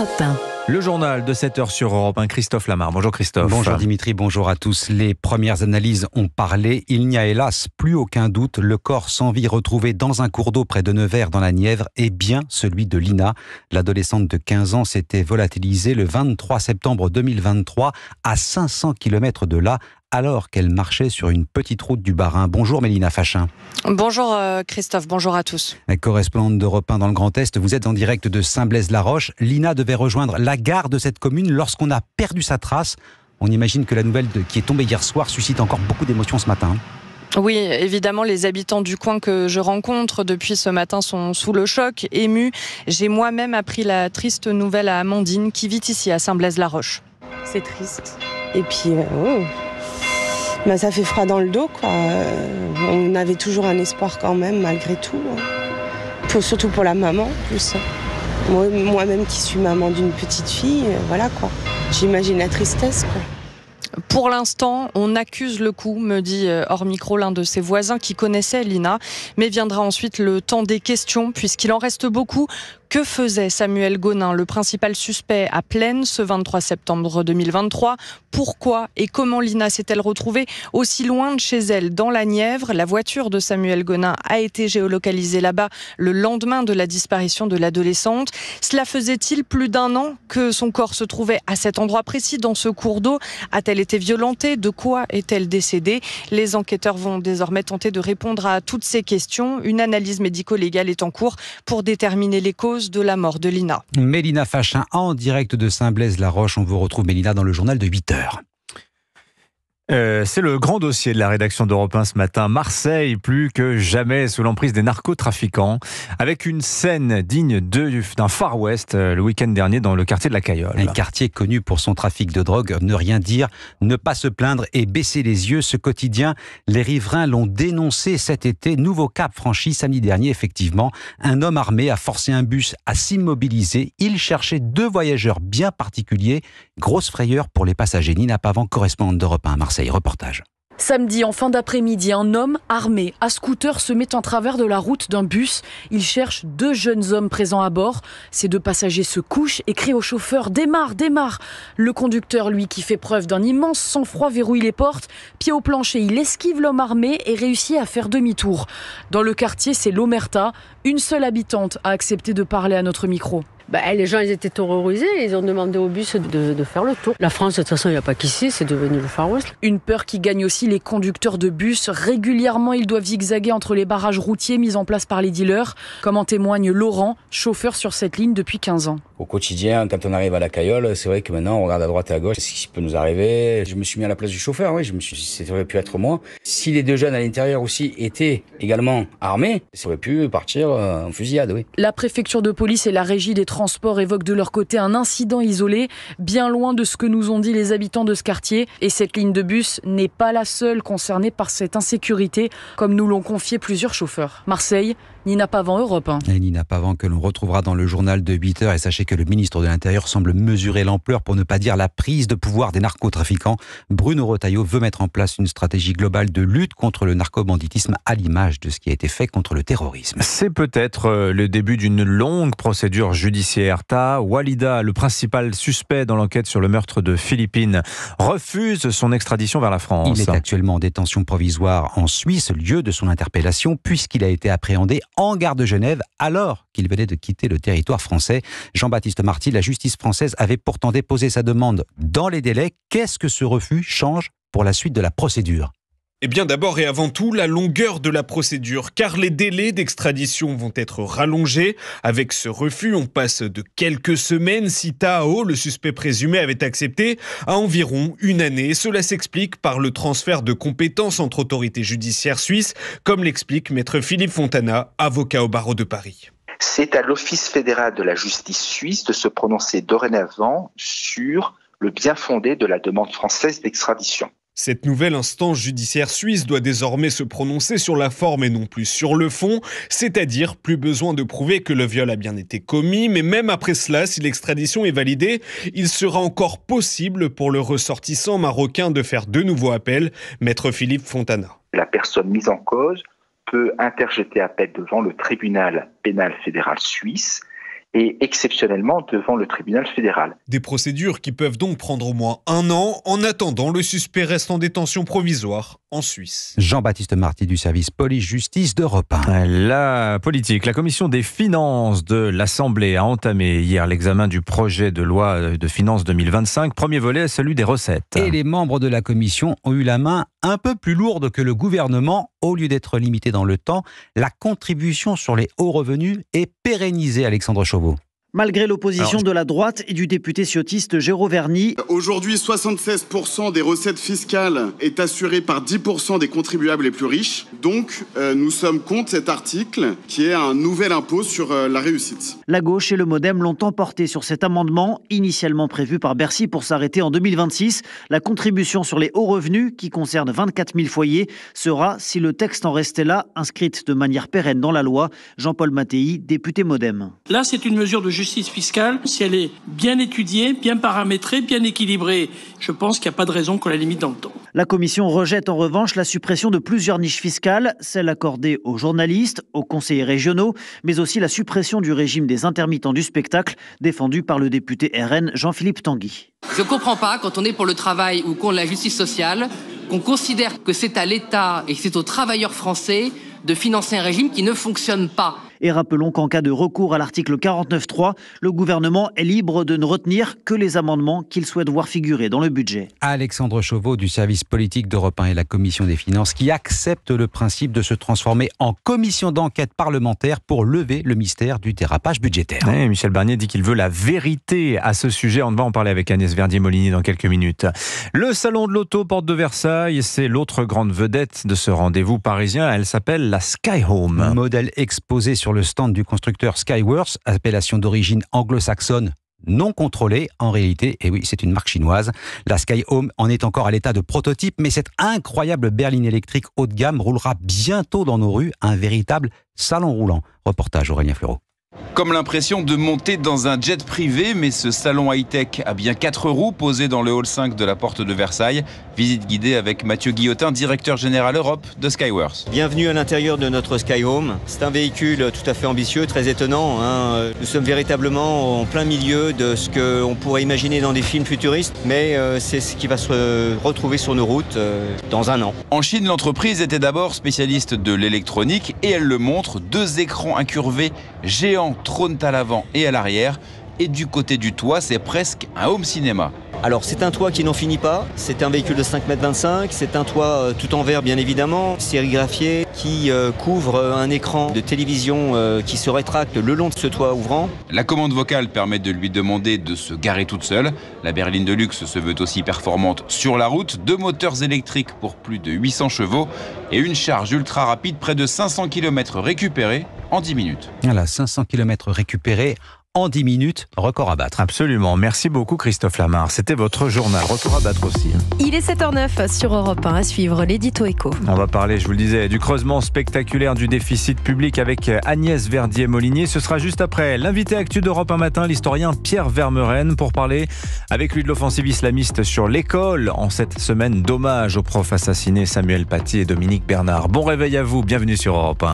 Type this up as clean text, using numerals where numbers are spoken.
Europe 1. Le journal de 7h sur Europe 1, Christophe Lamar. Bonjour Christophe. Bonjour Dimitri, bonjour à tous. Les premières analyses ont parlé. Il n'y a hélas plus aucun doute. Le corps sans vie retrouvé dans un cours d'eau près de Nevers dans la Nièvre est bien celui de Lina. L'adolescente de 15 ans s'était volatilisée le 23 septembre 2023 à 500 km de là, alors qu'elle marchait sur une petite route du Bas-Rhin. Bonjour Mélina Fachin. Bonjour Christophe, bonjour à tous. Correspondante d'Europe 1 dans le Grand Est, vous êtes en direct de Saint-Blaise-la-Roche. Lina devait rejoindre la gare de cette commune lorsqu'on a perdu sa trace. On imagine que la nouvelle qui est tombée hier soir suscite encore beaucoup d'émotions ce matin. Oui, évidemment, les habitants du coin que je rencontre depuis ce matin sont sous le choc, émus. J'ai moi-même appris la triste nouvelle à Amandine qui vit ici à Saint-Blaise-la-Roche. C'est triste. Et puis, ça fait froid dans le dos, quoi. On avait toujours un espoir quand même, malgré tout. Surtout pour la maman, en plus. Moi-même qui suis maman d'une petite fille, voilà quoi. J'imagine la tristesse, quoi. Pour l'instant, on accuse le coup, me dit hors micro l'un de ses voisins qui connaissait Lina. Mais viendra ensuite le temps des questions, puisqu'il en reste beaucoup. Que faisait Samuel Gonin, le principal suspect à Plaine, ce 23 septembre 2023 ? Pourquoi et comment Lina s'est-elle retrouvée aussi loin de chez elle, dans la Nièvre ? La voiture de Samuel Gonin a été géolocalisée là-bas le lendemain de la disparition de l'adolescente. Cela faisait-il plus d'1 an que son corps se trouvait à cet endroit précis, dans ce cours d'eau ? A-t-elle été violentée ? De quoi est-elle décédée ? Les enquêteurs vont désormais tenter de répondre à toutes ces questions. Une analyse médico-légale est en cours pour déterminer les causes de la mort de Lina. Mélina Fachin en direct de Saint-Blaise-la-Roche. On vous retrouve Mélina dans le journal de 8h. C'est le grand dossier de la rédaction d'Europe 1 ce matin. Marseille, plus que jamais sous l'emprise des narcotrafiquants, avec une scène digne d'un Far West le week-end dernier dans le quartier de la Cayolle. Un quartier connu pour son trafic de drogue. Ne rien dire, ne pas se plaindre et baisser les yeux. Ce quotidien, les riverains l'ont dénoncé cet été. Nouveau cap franchi samedi dernier, effectivement. Un homme armé a forcé un bus à s'immobiliser. Il cherchait 2 voyageurs bien particuliers. Grosse frayeur pour les passagers. Nina Pavant, correspondante d'Europe 1 à Marseille. Reportage. Samedi, en fin d'après-midi, un homme armé à scooter se met en travers de la route d'un bus. Il cherche 2 jeunes hommes présents à bord. Ces 2 passagers se couchent et crient au chauffeur « Démarre, démarre !» Le conducteur, lui, qui fait preuve d'un immense sang-froid, verrouille les portes. Pied au plancher, il esquive l'homme armé et réussit à faire demi-tour. Dans le quartier, c'est l'Omerta. Une seule habitante a accepté de parler à notre micro. Les gens, ils étaient terrorisés, ils ont demandé au bus de faire le tour. La France, de toute façon, il n'y a pas qu'ici, c'est devenu le Far West. Une peur qui gagne aussi les conducteurs de bus. Régulièrement, ils doivent zigzaguer entre les barrages routiers mis en place par les dealers, comme en témoigne Laurent, chauffeur sur cette ligne depuis 15 ans. Au quotidien, quand on arrive à la Cayolle, c'est vrai que maintenant, on regarde à droite et à gauche ce qui peut nous arriver. Je me suis mis à la place du chauffeur, oui, je me suis dit, ça aurait pu être moi. Si les 2 jeunes à l'intérieur aussi étaient également armés, ça aurait pu partir en fusillade, oui. La préfecture de police et la régie des transports évoquent de leur côté un incident isolé, bien loin de ce que nous ont dit les habitants de ce quartier. Et cette ligne de bus n'est pas la seule concernée par cette insécurité, comme nous l'ont confié plusieurs chauffeurs. Marseille, Nina Pavant, Europe 1. Et Nina Pavant que l'on retrouvera dans le journal de 8h. Et sachez que le ministre de l'Intérieur semble mesurer l'ampleur, pour ne pas dire la prise de pouvoir des narcotrafiquants. Bruno Retailleau veut mettre en place une stratégie globale de lutte contre le narcobanditisme à l'image de ce qui a été fait contre le terrorisme. C'est peut-être le début d'une longue procédure judiciaire. Walida, le principal suspect dans l'enquête sur le meurtre de Philippine, refuse son extradition vers la France. Il est actuellement en détention provisoire en Suisse, lieu de son interpellation, puisqu'il a été appréhendé en gare de Genève alors qu'il venait de quitter le territoire français. Jean-Baptiste Marty, la justice française avait pourtant déposé sa demande dans les délais. Qu'est-ce que ce refus change pour la suite de la procédure ? Eh bien d'abord et avant tout, la longueur de la procédure, car les délais d'extradition vont être rallongés. Avec ce refus, on passe de quelques semaines, si Tao, le suspect présumé, avait accepté, à environ 1 année. Cela s'explique par le transfert de compétences entre autorités judiciaires suisses, comme l'explique maître Philippe Fontana, avocat au barreau de Paris. C'est à l'Office fédéral de la justice suisse de se prononcer dorénavant sur le bien-fondé de la demande française d'extradition. Cette nouvelle instance judiciaire suisse doit désormais se prononcer sur la forme et non plus sur le fond, c'est-à-dire plus besoin de prouver que le viol a bien été commis, mais même après cela, si l'extradition est validée, il sera encore possible pour le ressortissant marocain de faire de nouveau appel, maître Philippe Fontana. La personne mise en cause peut interjeter appel devant le tribunal pénal fédéral suisse et exceptionnellement devant le tribunal fédéral. Des procédures qui peuvent donc prendre au moins 1 an. En attendant, le suspect reste en détention provisoire en Suisse. Jean-Baptiste Marty du service police-justice d'Europe 1. La politique, la commission des finances de l'Assemblée a entamé hier l'examen du projet de loi de finances 2025. Premier volet, celui des recettes. Et les membres de la commission ont eu la main un peu plus lourde que le gouvernement. Au lieu d'être limitée dans le temps, la contribution sur les hauts revenus est pérennisée, Alexandre Chauveau. Malgré l'opposition de la droite et du député ciotiste Géraud Verny. Aujourd'hui, 76% des recettes fiscales est assurée par 10% des contribuables les plus riches. Donc, nous sommes contre cet article qui est un nouvel impôt sur la réussite. La gauche et le Modem l'ont emporté sur cet amendement, initialement prévu par Bercy pour s'arrêter en 2026. La contribution sur les hauts revenus, qui concerne 24 000 foyers, sera, si le texte en restait là, inscrite de manière pérenne dans la loi. Jean-Paul Mattei, député Modem. Là, c'est une mesure de justice fiscale, si elle est bien étudiée, bien paramétrée, bien équilibrée, je pense qu'il n'y a pas de raison qu'on la limite dans le temps. La commission rejette en revanche la suppression de plusieurs niches fiscales, celles accordées aux journalistes, aux conseillers régionaux, mais aussi la suppression du régime des intermittents du spectacle, défendu par le député RN Jean-Philippe Tanguy. Je ne comprends pas, quand on est pour le travail ou contre la justice sociale, qu'on considère que c'est à l'État et que c'est aux travailleurs français de financer un régime qui ne fonctionne pas. Et rappelons qu'en cas de recours à l'article 49.3, le gouvernement est libre de ne retenir que les amendements qu'il souhaite voir figurer dans le budget. Alexandre Chauveau du service politique d'Europe 1 et la commission des finances qui acceptent le principe de se transformer en commission d'enquête parlementaire pour lever le mystère du dérapage budgétaire. Et Michel Barnier dit qu'il veut la vérité à ce sujet. On va en parler avec Agnès Verdier-Molinier dans quelques minutes. Le salon de l'auto porte de Versailles, c'est l'autre grande vedette de ce rendez-vous parisien. Elle s'appelle la Skyhome. Modèle exposé sur le stand du constructeur Skyworth, appellation d'origine anglo-saxonne non contrôlée en réalité, et oui, c'est une marque chinoise. La Skyhome en est encore à l'état de prototype, mais cette incroyable berline électrique haut de gamme roulera bientôt dans nos rues, un véritable salon roulant. Reportage Aurélien Fleureau. Comme l'impression de monter dans un jet privé, mais ce salon high-tech a bien 4 roues posées dans le hall 5 de la porte de Versailles. Visite guidée avec Mathieu Guillotin, directeur général Europe de Skyworth. Bienvenue à l'intérieur de notre Skyhome. C'est un véhicule tout à fait ambitieux, très étonnant. Nous sommes véritablement en plein milieu de ce qu'on pourrait imaginer dans des films futuristes, mais c'est ce qui va se retrouver sur nos routes dans un an. En Chine, l'entreprise était d'abord spécialiste de l'électronique et elle le montre. 2 écrans incurvés géants trônent à l'avant et à l'arrière. Et du côté du toit, c'est presque un home cinéma. Alors c'est un toit qui n'en finit pas, c'est un véhicule de 5,25 m, c'est un toit tout en verre bien évidemment, sérigraphié, qui couvre un écran de télévision qui se rétracte le long de ce toit ouvrant. La commande vocale permet de lui demander de se garer toute seule. La berline de luxe se veut aussi performante sur la route. 2 moteurs électriques pour plus de 800 chevaux et une charge ultra rapide, près de 500 km récupérés en 10 minutes. Voilà, 500 km récupérés en 10 minutes, record à battre. Absolument. Merci beaucoup Christophe Lamar. C'était votre journal. Record à battre aussi. Il est 7h09 sur Europe 1 à suivre l'édito éco. On va parler, je vous le disais, du creusement spectaculaire du déficit public avec Agnès Verdier-Molinier. Ce sera juste après l'invité actu d'Europe 1 matin, l'historien Pierre Vermeuren, pour parler avec lui de l'offensive islamiste sur l'école en cette semaine d'hommage aux profs assassinés Samuel Paty et Dominique Bernard. Bon réveil à vous, bienvenue sur Europe 1.